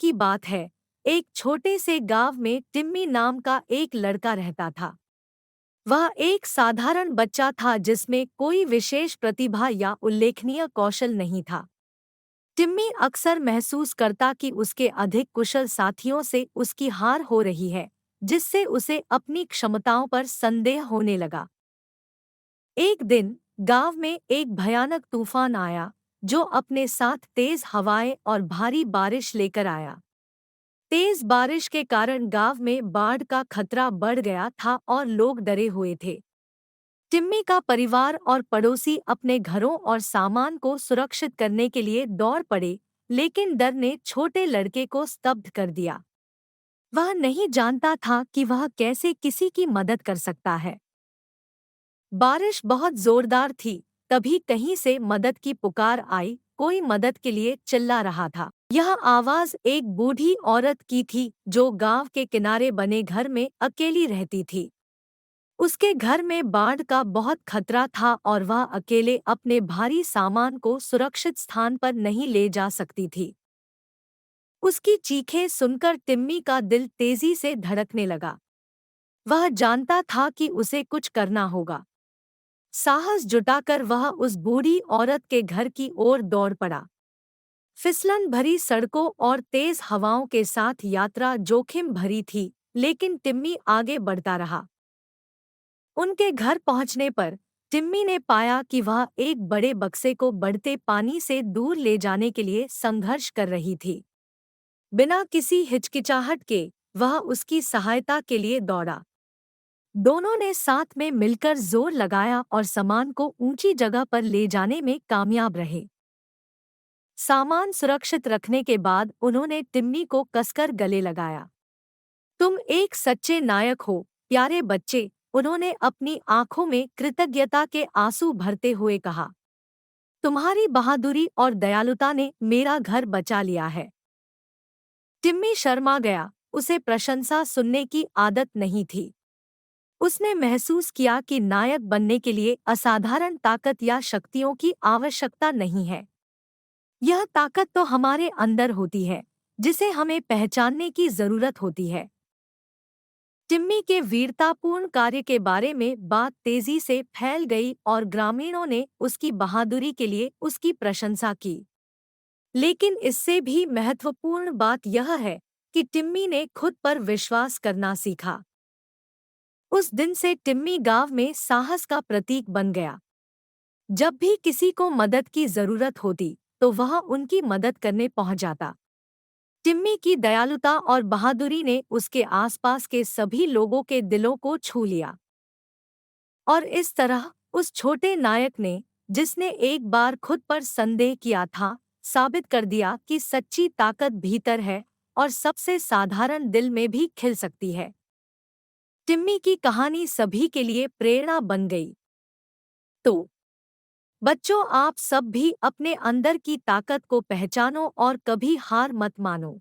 की बात है। एक छोटे से गांव में टिम्मी नाम का एक लड़का रहता था। वह एक साधारण बच्चा था जिसमें कोई विशेष प्रतिभा या उल्लेखनीय कौशल नहीं था। टिम्मी अक्सर महसूस करता कि उसके अधिक कुशल साथियों से उसकी हार हो रही है, जिससे उसे अपनी क्षमताओं पर संदेह होने लगा। एक दिन गांव में एक भयानक तूफान आया, जो अपने साथ तेज हवाएं और भारी बारिश लेकर आया। तेज बारिश के कारण गांव में बाढ़ का खतरा बढ़ गया था और लोग डरे हुए थे। टिम्मी का परिवार और पड़ोसी अपने घरों और सामान को सुरक्षित करने के लिए दौड़ पड़े, लेकिन डर ने छोटे लड़के को स्तब्ध कर दिया। वह नहीं जानता था कि वह कैसे किसी की मदद कर सकता है। बारिश बहुत जोरदार थी, तभी कहीं से मदद की पुकार आई। कोई मदद के लिए चिल्ला रहा था। यह आवाज एक बूढ़ी औरत की थी जो गांव के किनारे बने घर में अकेली रहती थी। उसके घर में बाढ़ का बहुत खतरा था और वह अकेले अपने भारी सामान को सुरक्षित स्थान पर नहीं ले जा सकती थी। उसकी चीखें सुनकर टिम्मी का दिल तेजी से धड़कने लगा। वह जानता था कि उसे कुछ करना होगा। साहस जुटाकर वह उस बूढ़ी औरत के घर की ओर दौड़ पड़ा। फिसलन भरी सड़कों और तेज हवाओं के साथ यात्रा जोखिम भरी थी, लेकिन टिम्मी आगे बढ़ता रहा। उनके घर पहुंचने पर टिम्मी ने पाया कि वह एक बड़े बक्से को बढ़ते पानी से दूर ले जाने के लिए संघर्ष कर रही थी। बिना किसी हिचकिचाहट के वह उसकी सहायता के लिए दौड़ा। दोनों ने साथ में मिलकर जोर लगाया और सामान को ऊंची जगह पर ले जाने में कामयाब रहे। सामान सुरक्षित रखने के बाद उन्होंने टिम्मी को कसकर गले लगाया। तुम एक सच्चे नायक हो, प्यारे बच्चे, उन्होंने अपनी आंखों में कृतज्ञता के आंसू भरते हुए कहा। तुम्हारी बहादुरी और दयालुता ने मेरा घर बचा लिया है। टिम्मी शर्मा गया, उसे प्रशंसा सुनने की आदत नहीं थी। उसने महसूस किया कि नायक बनने के लिए असाधारण ताकत या शक्तियों की आवश्यकता नहीं है। यह ताकत तो हमारे अंदर होती है, जिसे हमें पहचानने की जरूरत होती है। टिम्मी के वीरतापूर्ण कार्य के बारे में बात तेजी से फैल गई और ग्रामीणों ने उसकी बहादुरी के लिए उसकी प्रशंसा की। लेकिन इससे भी महत्वपूर्ण बात यह है कि टिम्मी ने खुद पर विश्वास करना सीखा। उस दिन से टिम्मी गांव में साहस का प्रतीक बन गया। जब भी किसी को मदद की जरूरत होती, तो वह उनकी मदद करने पहुंच जाता। टिम्मी की दयालुता और बहादुरी ने उसके आसपास के सभी लोगों के दिलों को छू लिया। और इस तरह उस छोटे नायक ने, जिसने एक बार खुद पर संदेह किया था, साबित कर दिया कि सच्ची ताकत भीतर है और सबसे साधारण दिल में भी खिल सकती है। टिम्मी की कहानी सभी के लिए प्रेरणा बन गई। तो बच्चों, आप सब भी अपने अंदर की ताकत को पहचानो और कभी हार मत मानो।